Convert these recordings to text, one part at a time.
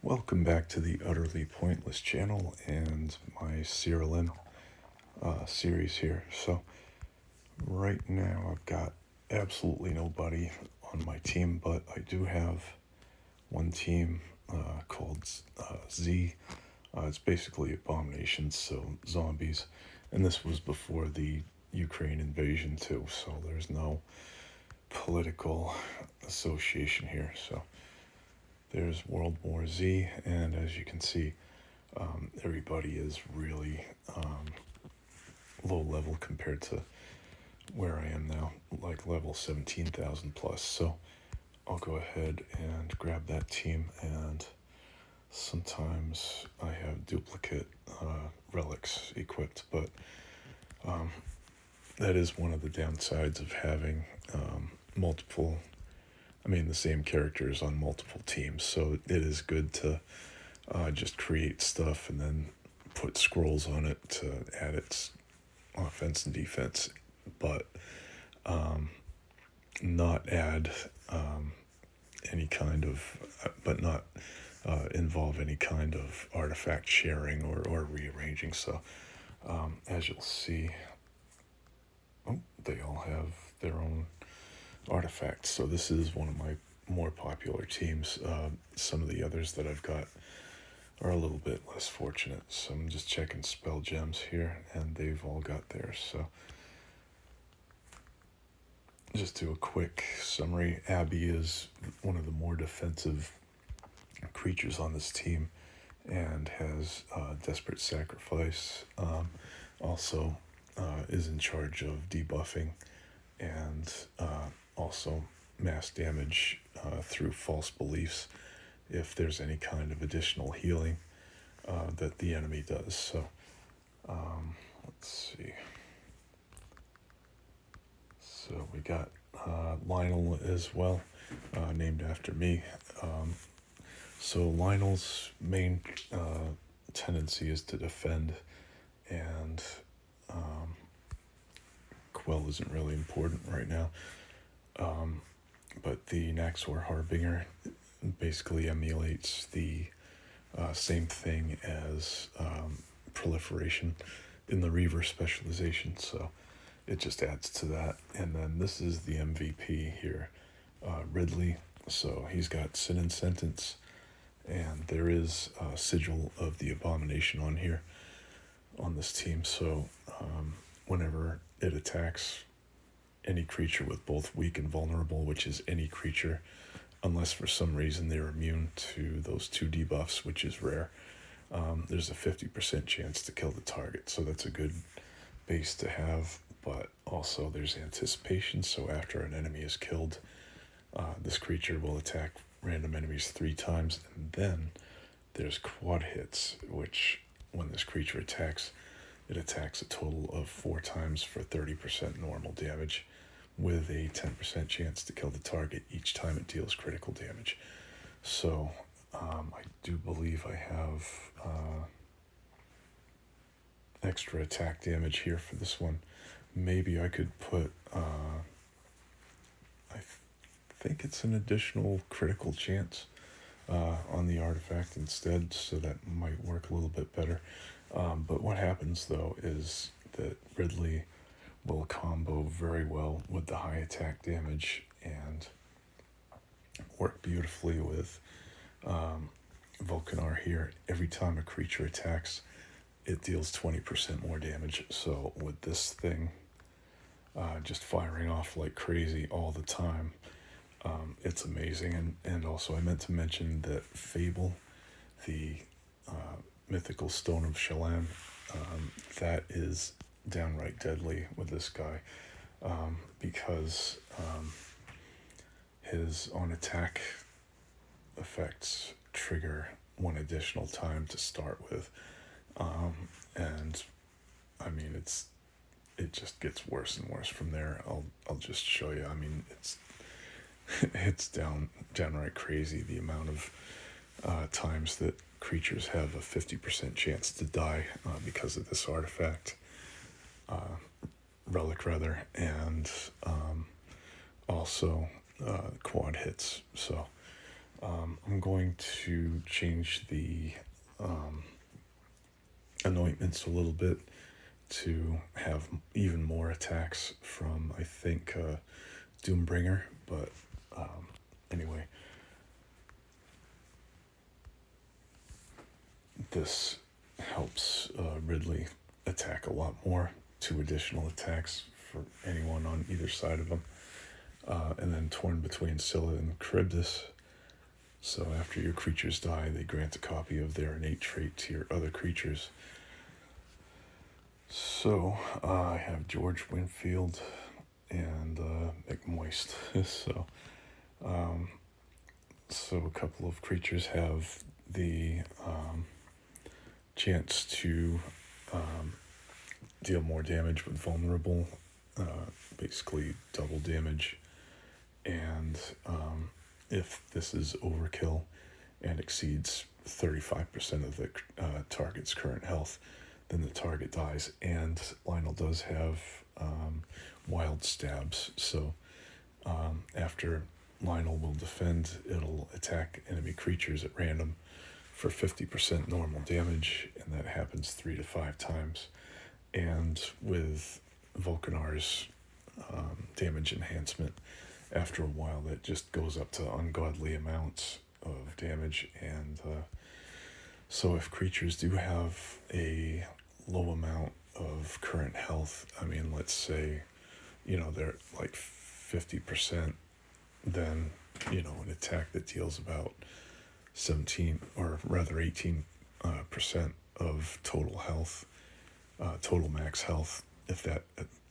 Welcome back to the Utterly Pointless channel and my Siralim series here. So right now I've got absolutely nobody on my team, but I do have one team called Z. It's basically Abominations, so zombies. And this was before the Ukraine invasion too, so there's no political association here. So there's World War Z, and as you can see, everybody is really low level compared to where I am now, like level 17,000 plus. So I'll go ahead and grab that team, and sometimes I have duplicate relics equipped, but that is one of the downsides of having the same characters on multiple teams. So it is good to just create stuff and then put scrolls on it to add its offense and defense, but not add any kind of, but not involve any kind of artifact sharing or rearranging. So as you'll see, they all have their own artifacts. So this is one of my more popular teams. Some of the others that I've got are a little bit less fortunate. So I'm just checking spell gems here, and they've all got theirs. So just do a quick summary. Abby is one of the more defensive creatures on this team and has Desperate Sacrifice. Also is in charge of debuffing and also mass damage through false beliefs if there's any kind of additional healing that the enemy does. So let's see. So we got Lionel as well, named after me. So Lionel's main tendency is to defend, and Quell isn't really important right now. But the Naxor Harbinger basically emulates the same thing as proliferation in the Reaver specialization, so it just adds to that. And then this is the MVP here, Riddley. So he's got Sin and Sentence, and there is a sigil of the Abomination on here on this team. So whenever it attacks any creature with both weak and vulnerable, which is any creature, unless for some reason they're immune to those two debuffs, which is rare, there's a 50% chance to kill the target. So that's a good base to have, but also there's anticipation. So after an enemy is killed, this creature will attack random enemies 3 times, and then there's quad hits, which when this creature attacks, it attacks a total of 4 times for 30% normal damage, with a 10% chance to kill the target each time it deals critical damage. So I do believe I have extra attack damage here for this one. Maybe I could put, I think it's an additional critical chance on the artifact instead, so that might work a little bit better. But what happens though is that Riddley will combo very well with the high attack damage and work beautifully with Vulcanar here. Every time a creature attacks, it deals 20% more damage. So with this thing just firing off like crazy all the time, it's amazing. And also I meant to mention that Fable, the mythical stone of Siralim, that is downright deadly with this guy, because his on attack effects trigger 1 additional time to start with, and I mean it just gets worse and worse from there. I'll just show you. I mean it's downright crazy the amount of times that creatures have a 50% chance to die because of this artifact, relic rather, and also quad hits. So I'm going to change the anointments a little bit to have even more attacks from, I think, Doombringer, but anyway, this helps Riddley attack a lot more, 2 additional attacks for anyone on either side of him, and then torn between Scylla and Charybdis. So after your creatures die, they grant a copy of their innate trait to your other creatures. So I have George Winfield and McMoist. So a couple of creatures have the chance to deal more damage with vulnerable, basically double damage, and if this is overkill and exceeds 35% of the target's current health, then the target dies. And Lionel does have wild stabs, so after Lionel will defend, it'll attack enemy creatures at random for 50% normal damage, and that happens 3 to 5 times. And with Vulcanar's damage enhancement, after a while that just goes up to ungodly amounts of damage. And so if creatures do have a low amount of current health, I mean, let's say, they're like 50%, then, an attack that deals about 17, or rather 18% of total health, total max health, if that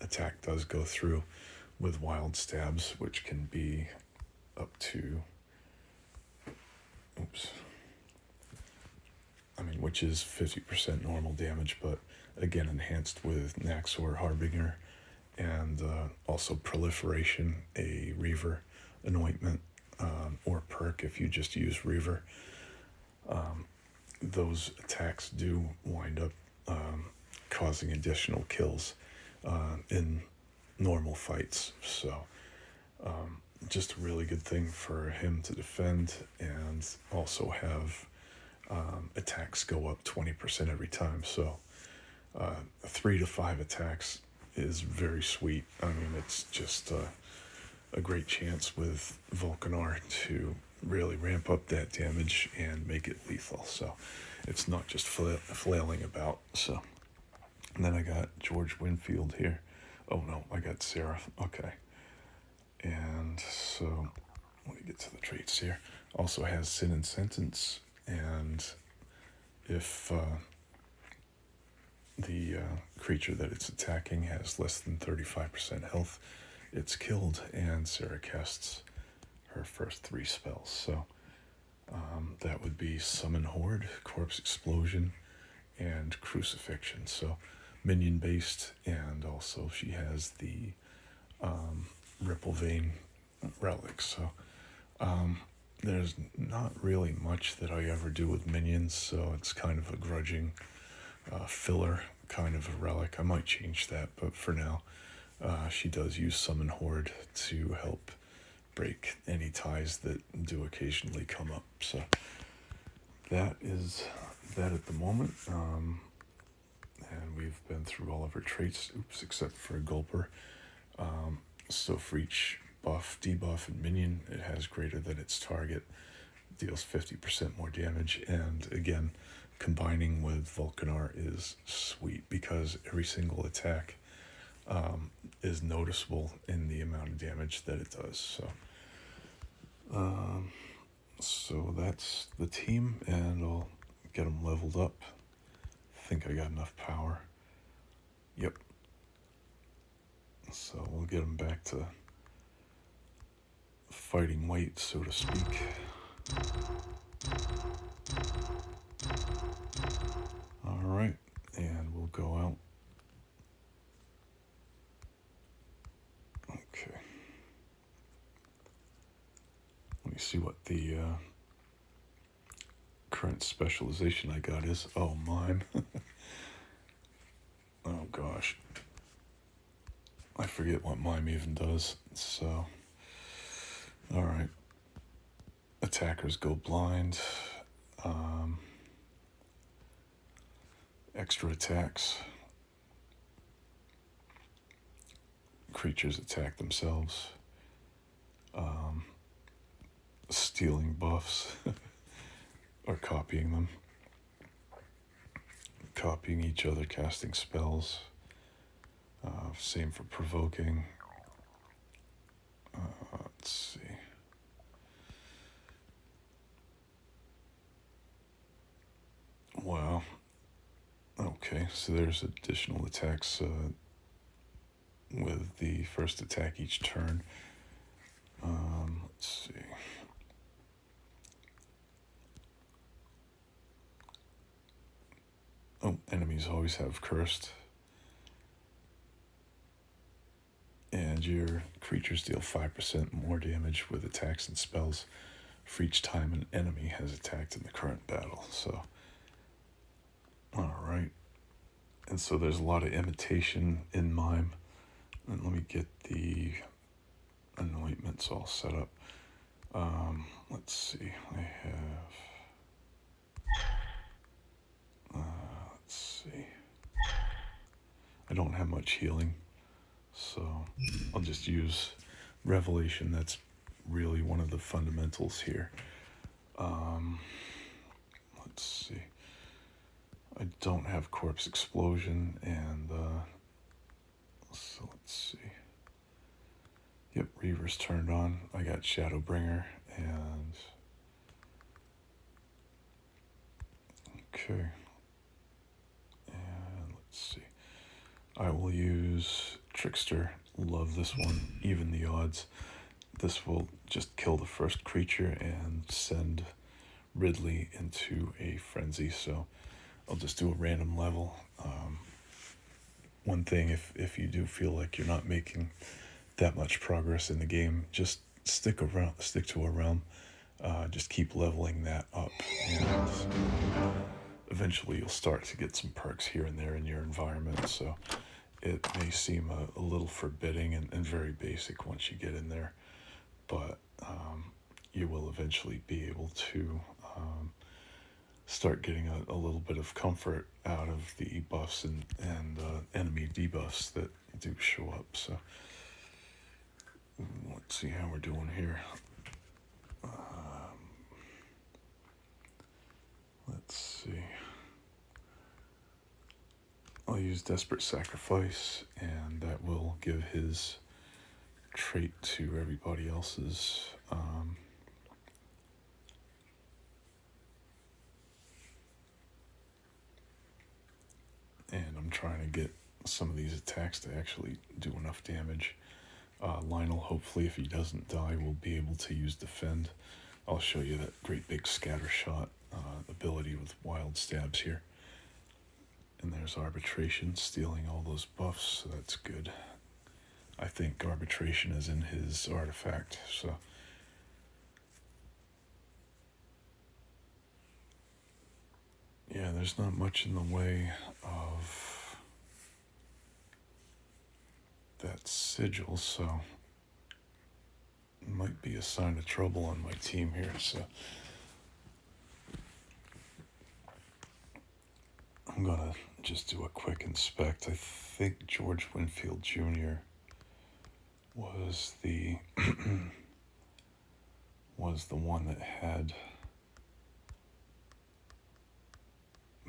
attack does go through with wild stabs, which can be up to, which is 50% normal damage, but again enhanced with Naxor Harbinger, and also proliferation, a Reaver anointment, or perk if you just use Reaver. Those attacks do wind up causing additional kills in normal fights, so just a really good thing for him to defend, and also have attacks go up 20% every time. So 3 to 5 attacks is very sweet. I mean, it's just a great chance with Vulcanar to really ramp up that damage and make it lethal, so it's not just flailing about. So, and then I got George Winfield here. Oh no, I got Sarah. Okay. And so, let me get to the traits here. Also has Sin and Sentence, and if the creature that it's attacking has less than 35% health, it's killed, and Sarah casts her first 3 spells. So that would be Summon Horde, Corpse Explosion, and Crucifixion. So minion based, and also she has the Ripple Vein relics. So there's not really much that I ever do with minions, so it's kind of a grudging filler kind of a relic. I might change that, but for now she does use Summon Horde to help break any ties that do occasionally come up. So that is that at the moment. And we've been through all of her traits, except for Gulper. So for each buff, debuff, and minion, it has greater than its target, deals 50% more damage, and again, combining with Vulcanar is sweet because every single attack is noticeable in the amount of damage that it does. So that's the team, and I'll get them leveled up. I think I got enough power. Yep. So we'll get them back to fighting weight, so to speak. Alright, and we'll go out. Okay. Let me see what the current specialization I got is. Oh, Mime. Oh gosh. I forget what Mime even does, so... Alright. attackers go blind. Extra attacks. Creatures attack themselves. Stealing buffs or copying them. Copying each other, casting spells. Same for provoking. Let's see. Wow. Okay, so there's additional attacks with the first attack each turn. Let's see. Oh, enemies always have cursed. And your creatures deal 5% more damage with attacks and spells for each time an enemy has attacked in the current battle. So, alright. And so there's a lot of imitation in Mime. And let me get the anointments all set up. Let's see. I have... let's see. I don't have much healing. So I'll just use Revelation. That's really one of the fundamentals here. Let's see. I don't have Corpse Explosion, and so let's see. Yep, Reaver's turned on. I got Shadowbringer, and okay. And let's see. I will use Trickster. Love this one. Even the odds. This will just kill the first creature and send Riddley into a frenzy. So I'll just do a random level. One thing, if you do feel like you're not making that much progress in the game, just stick to a realm. Just keep leveling that up, and eventually you'll start to get some perks here and there in your environment. So it may seem a little forbidding and very basic once you get in there, but you will eventually be able to start getting a little bit of comfort out of the buffs and enemy debuffs that do show up. So let's see how we're doing here. Let's see. I'll use Desperate Sacrifice, and that will give his trait to everybody else's. And I'm trying to get some of these attacks to actually do enough damage. Lionel, hopefully, if he doesn't die, will be able to use Defend. I'll show you that great big scatter shot ability with wild stabs here. And there's Arbitration, stealing all those buffs, so that's good. I think Arbitration is in his artifact, so... yeah, there's not much in the way of that sigil, so it might be a sign of trouble on my team here, so I'm gonna just do a quick inspect. I think George Winfield Jr. was the was the one that had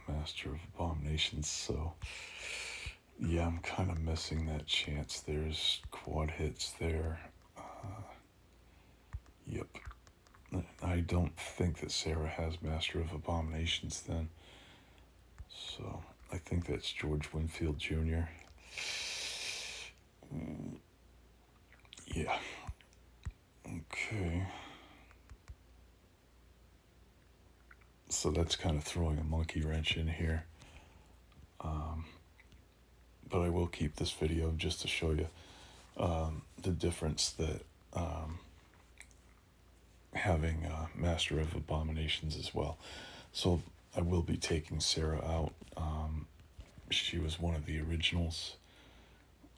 Master of Abominations, so yeah, I'm kind of missing that chance. There's quad hits there. Yep. I don't think that Sarah has Master of Abominations then. So I think that's George Winfield Jr. Yeah. Okay. So that's kind of throwing a monkey wrench in here. But I will keep this video just to show you the difference that having Master of Abominations as well. So I will be taking Sarah out. She was one of the originals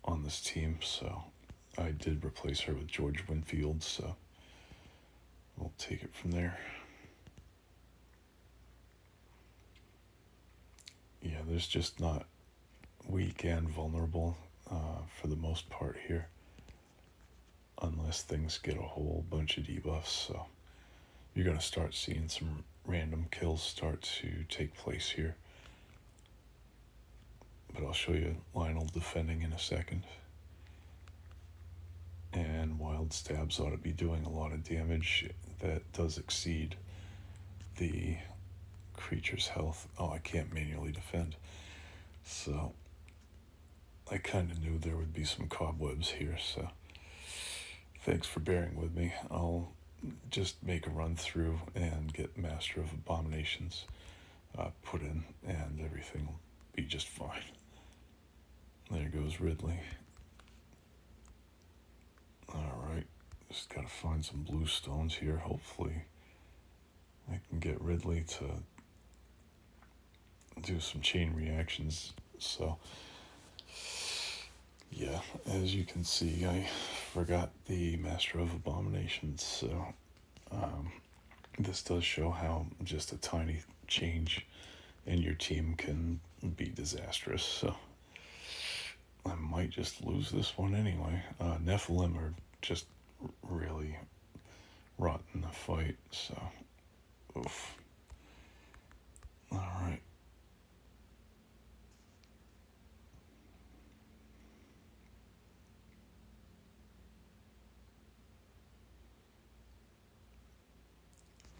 on this team, so I did replace her with George Winfield. So we'll take it from there. Yeah, there's just not weak and vulnerable for the most part here, unless things get a whole bunch of debuffs. So you're going to start seeing some random kills start to take place here. But I'll show you Lionel defending in a second. And wild stabs ought to be doing a lot of damage that does exceed the creature's health. Oh, I can't manually defend. So I kind of knew there would be some cobwebs here, so thanks for bearing with me. I'll just make a run through and get Master of Abominations put in, and everything will be just fine. There goes Riddley. Alright, just gotta find some blue stones here. Hopefully I can get Riddley to do some chain reactions. So yeah, as you can see, I forgot the Master of Abominations, so this does show how just a tiny change in your team can be disastrous. So I might just lose this one anyway. Nephilim are just really rotten the fight, so oof. Alright.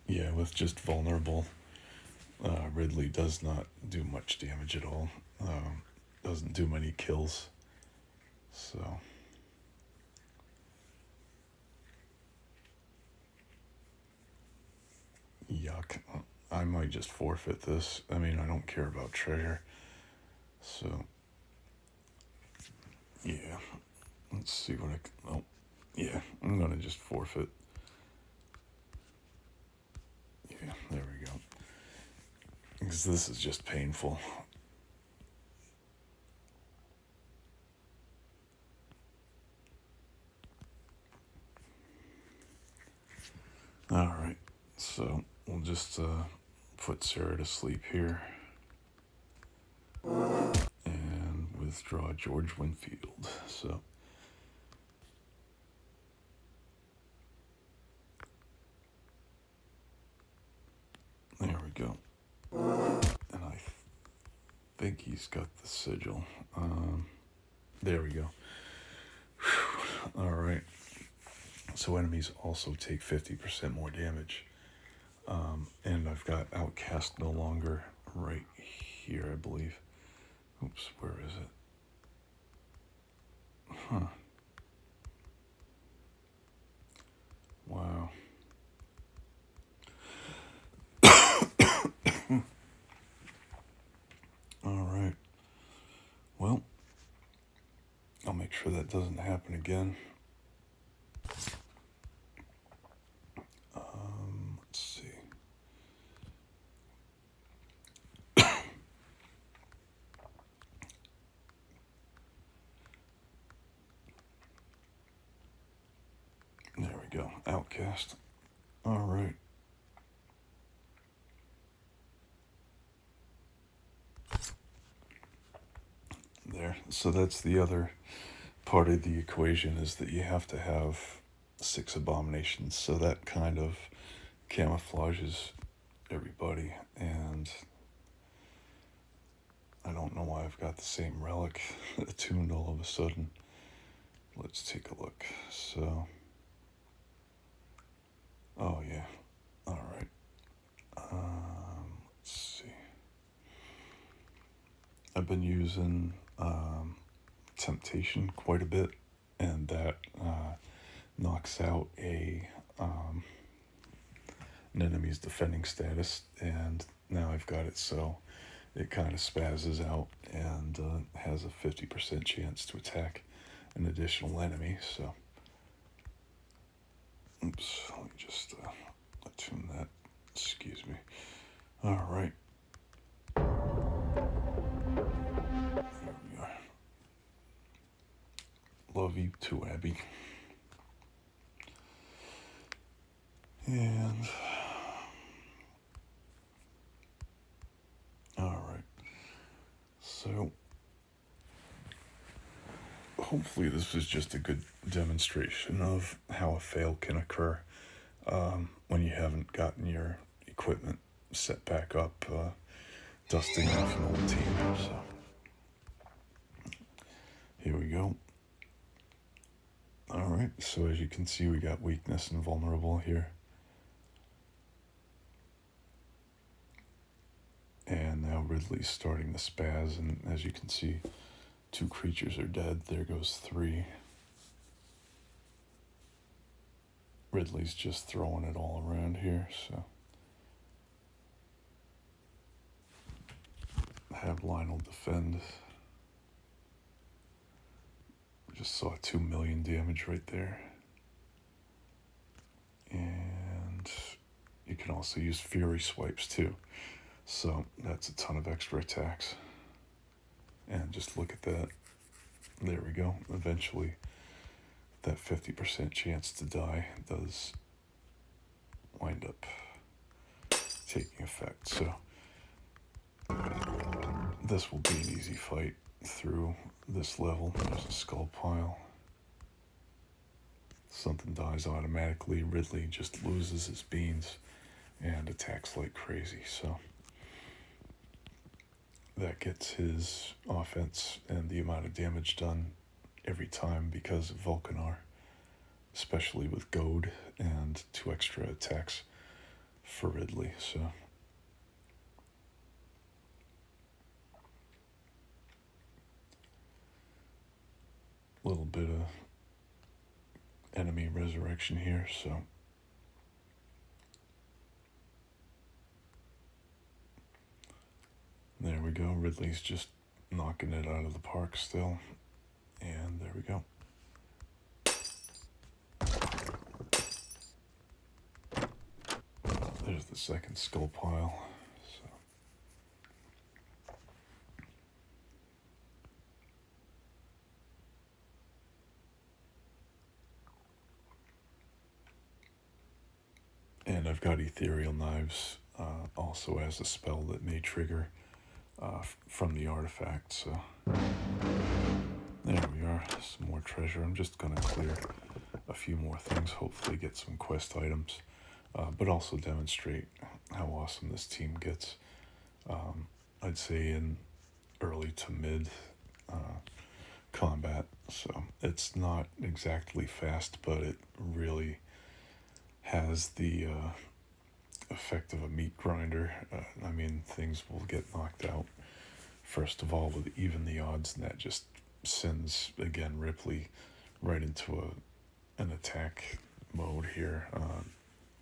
Yeah, with just vulnerable, Riddley does not do much damage at all. Doesn't do many kills. So yuck. I might just forfeit this. I mean, I don't care about treasure. So yeah. Let's see what I can... Oh, yeah. I'm going to just forfeit. Yeah, there we go. Because this is just painful. Alright, so we'll just put Sarah to sleep here. And withdraw George Winfield. So there we go. And I think he's got the sigil. There we go. Alright. So enemies also take 50% more damage. And I've got Outcast no longer right here, I believe. Oops, where is it? Huh. Wow. Alright. Well, I'll make sure that doesn't happen again. Let's see. There we go. Outcast. Alright. There. So that's the other part of the equation, is that you have to have 6 abominations. So that kind of camouflages everybody. And I don't know why I've got the same relic attuned all of a sudden. Let's take a look. So, oh yeah. Alright. Let's see. I've been using Temptation quite a bit, and that knocks out an enemy's defending status, and now I've got it so it kind of spazzes out and has a 50% chance to attack an additional enemy. So oops, let me just attune that. Excuse me. All right. There we are. Love you too, Abby. Yeah. So hopefully this is just a good demonstration of how a fail can occur when you haven't gotten your equipment set back up, dusting off an old team. So here we go. Alright, so as you can see, we got weakness and vulnerable here. And now Riddley's starting to spaz, and as you can see, 2 creatures are dead. There goes 3. Riddley's just throwing it all around here, so. Have Lionel defend. Just saw 2 million damage right there. And you can also use Fury swipes too. So that's a ton of extra attacks. And just look at that. There we go. Eventually, that 50% chance to die does wind up taking effect. So this will be an easy fight through this level. There's a skull pile. Something dies automatically. Riddley just loses his beans and attacks like crazy. So that gets his offense and the amount of damage done every time because of Vulcanar, especially with Goad and 2 extra attacks for Riddley. So a little bit of enemy resurrection here, so there we go. Riddley's just knocking it out of the park still, and there we go. There's the second skull pile. So and I've got Ethereal Knives also as a spell that may trigger from the artifact. So there we are, some more treasure. I'm just gonna clear a few more things, hopefully get some quest items, but also demonstrate how awesome this team gets. I'd say in early to mid combat, so it's not exactly fast, but it really has the effect of a meat grinder. I mean, things will get knocked out first of all with even the odds, and that just sends again Ripley right into an attack mode here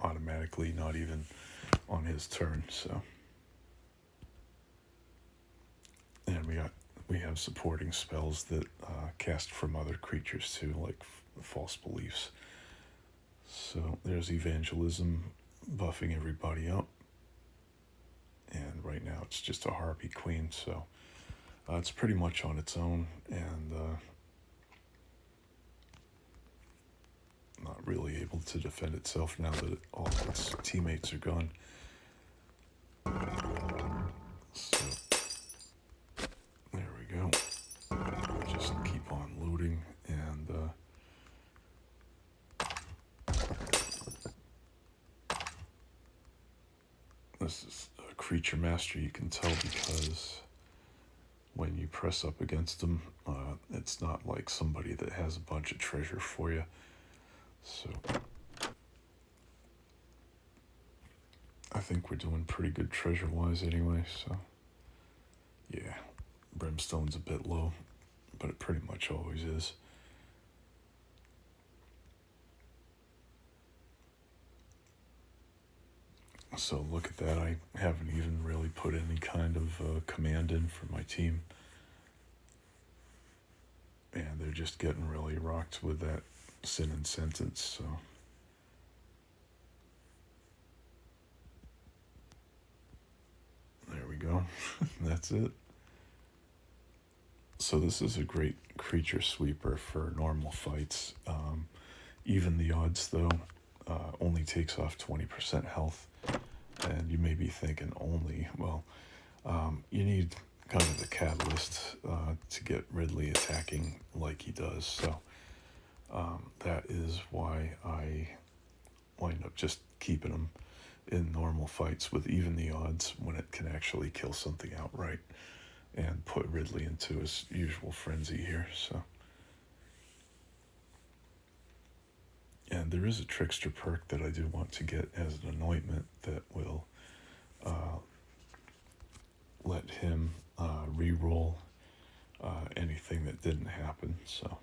automatically, not even on his turn. So, and we have supporting spells that cast from other creatures too, like false beliefs. So there's evangelism buffing everybody up, and right now it's just a Harpy Queen, so it's pretty much on its own, and not really able to defend itself now that all of its teammates are gone. So there we go. Just keep on looting, and this is a creature master. You can tell because when you press up against them, it's not like somebody that has a bunch of treasure for you. So I think we're doing pretty good treasure-wise anyway, so yeah, Brimstone's a bit low, but it pretty much always is. So look at that, I haven't even really put any kind of command in for my team. And they're just getting really rocked with that sin and sentence, so. There we go, that's it. So this is a great creature sweeper for normal fights. Even the odds though, only takes off 20% health. And you may be thinking only, well, you need kind of the catalyst to get Riddley attacking like he does. So that is why I wind up just keeping him in normal fights with even the odds when it can actually kill something outright and put Riddley into his usual frenzy here. So, and there is a trickster perk that I do want to get as an anointment that will let him re-roll anything that didn't happen. So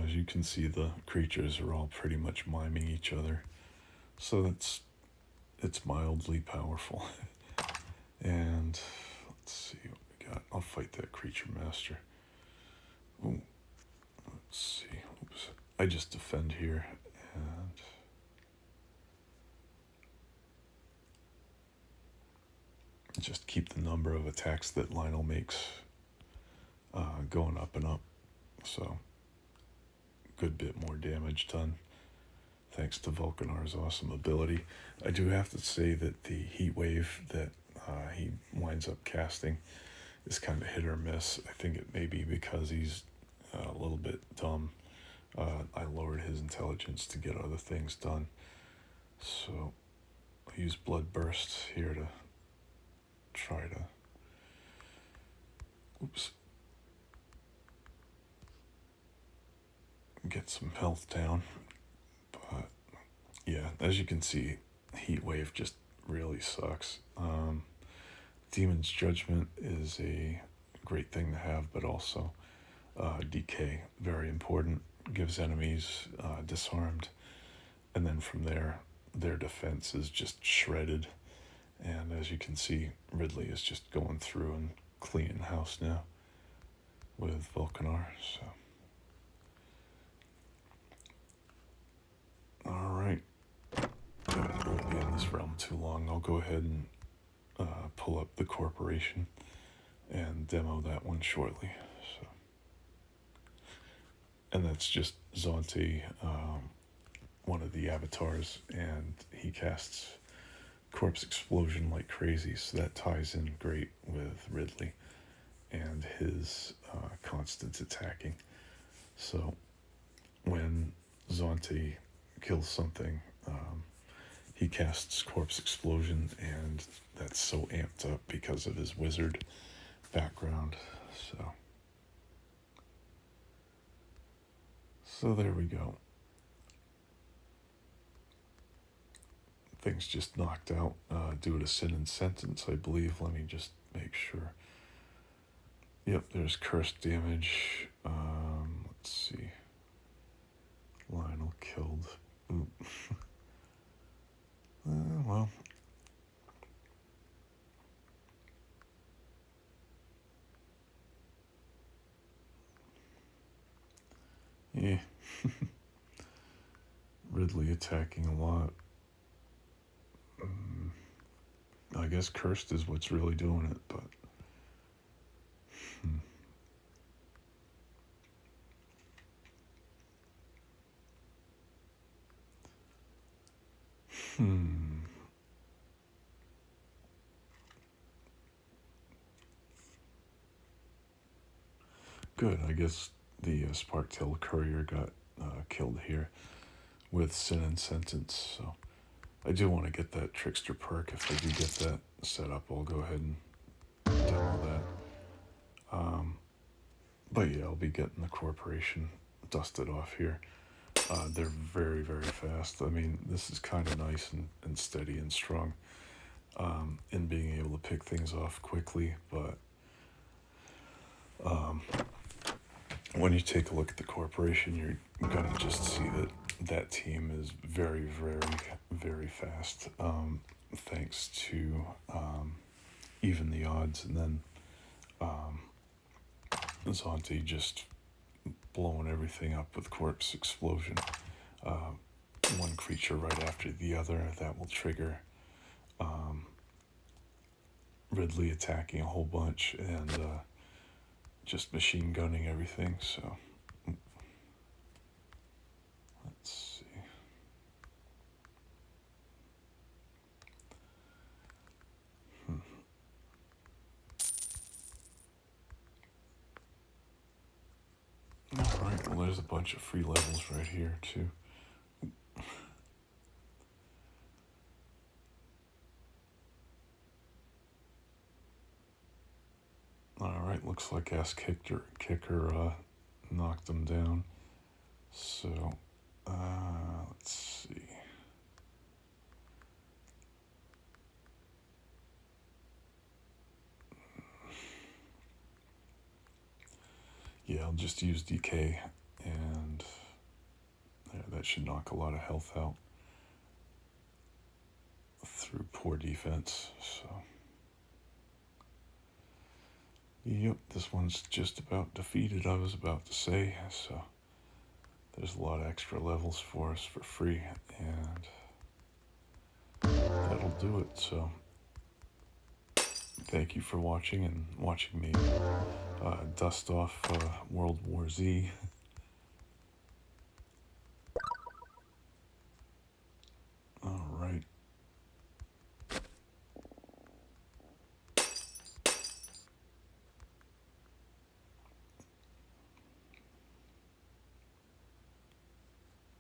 as you can see, the creatures are all pretty much miming each other. So it's mildly powerful. And let's see what we got. I'll fight that creature master. Ooh, let's see. Oops. I just defend here and just keep the number of attacks that Lionel makes going up and up. So good bit more damage done thanks to Vulcanar's awesome ability. I do have to say that the heat wave that he winds up casting is kind of hit or miss. I think it may be because he's a little bit dumb. I lowered his intelligence to get other things done. So I use Blood Burst here to try to get some health down. But yeah, as you can see, heat wave just really sucks. Demon's Judgment is a great thing to have, but also decay, very important. Gives enemies disarmed, and then from there their defense is just shredded. And as you can see, Riddley is just going through and cleaning house now with Vulcanar. So alright, I won't be in this realm too long. I'll go ahead and pull up the corporation and demo that one shortly. So, and that's just Zonte, one of the avatars, and he casts Corpse Explosion like crazy, so that ties in great with Riddley and his constant attacking. So when Zonte kills something, he casts Corpse Explosion, and that's so amped up because of his wizard background. So there we go. Things just knocked out due to sin and sentence, I believe. Let me just make sure. Yep, there's cursed damage. Let's see. Lionel killed. Oop. Well. Yeah. Riddley attacking a lot. I guess cursed is what's really doing it, but Good, I guess the Sparktail Courier got killed here with Sin and Sentence, so I do want to get that Trickster perk. If I do get that set up, I'll go ahead and demo that. But yeah, I'll be getting the corporation dusted off here. They're very, very fast. I mean, this is kind of nice and steady and strong in being able to pick things off quickly, but when you take a look at the corporation, you're going to just see that team is very, very, very fast, thanks to even the odds, and then Zonte just blowing everything up with Corpse Explosion. One creature right after the other, that will trigger Riddley attacking a whole bunch, and just machine gunning everything, so let's see. Alright, well there's a bunch of free levels right here too. Alright, looks like Ass Kicker knocked them down. So, let's see. Yeah, I'll just use DK, and that should knock a lot of health out through poor defense. So, yep, this one's just about defeated, I was about to say. So, there's a lot of extra levels for us for free, and that'll do it. So, thank you for watching and watching me dust off World War Z. All right.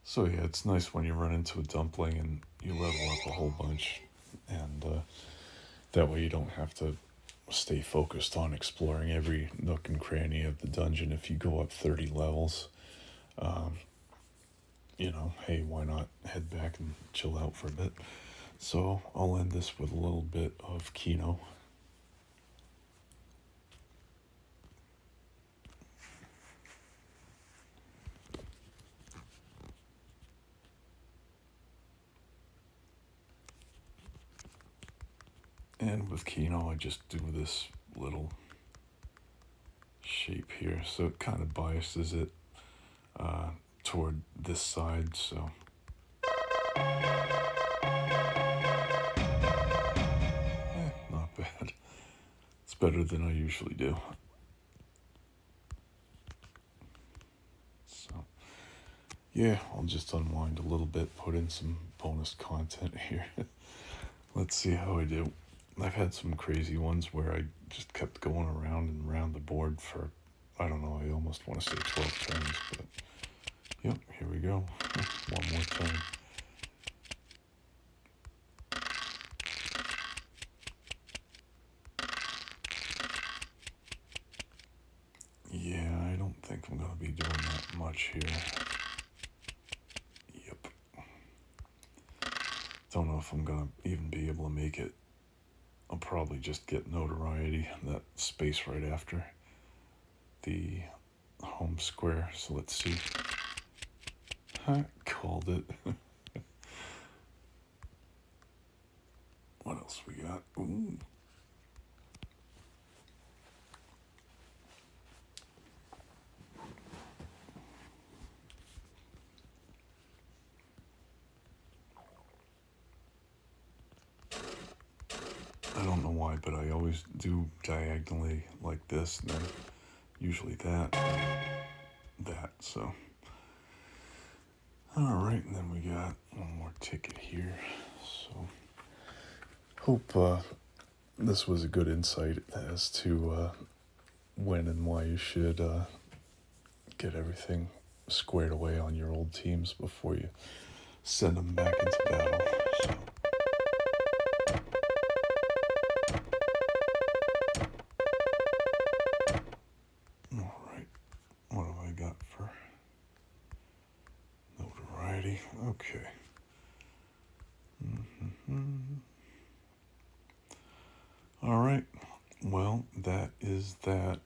So yeah, it's nice when you run into a dumpling and you level up a whole bunch, and that way you don't have to stay focused on exploring every nook and cranny of the dungeon. If you go up 30 levels, you know, hey, why not head back and chill out for a bit? So I'll end this with a little bit of Kino. And with Kino, I just do this little shape here, so it kind of biases it toward this side, so. Not bad. It's better than I usually do. So, yeah, I'll just unwind a little bit, put in some bonus content here. Let's see how I do. I've had some crazy ones where I just kept going around and around the board for, I don't know, I almost want to say 12 turns, but yep, here we go. One more turn. Yeah, I don't think I'm going to be doing that much here. Yep. Don't know if I'm going to even be able to make it. I'll probably just get notoriety, that space right after the home square. So let's see. I called it. What else we got? Ooh. I don't know why, but I always do diagonally like this, and then usually that, and that, so. Alright, and then we got one more ticket here, so. Hope this was a good insight as to when and why you should get everything squared away on your old teams before you send them back into battle, so. Alright, what have I got for notoriety? Okay. Alright, well, that is that.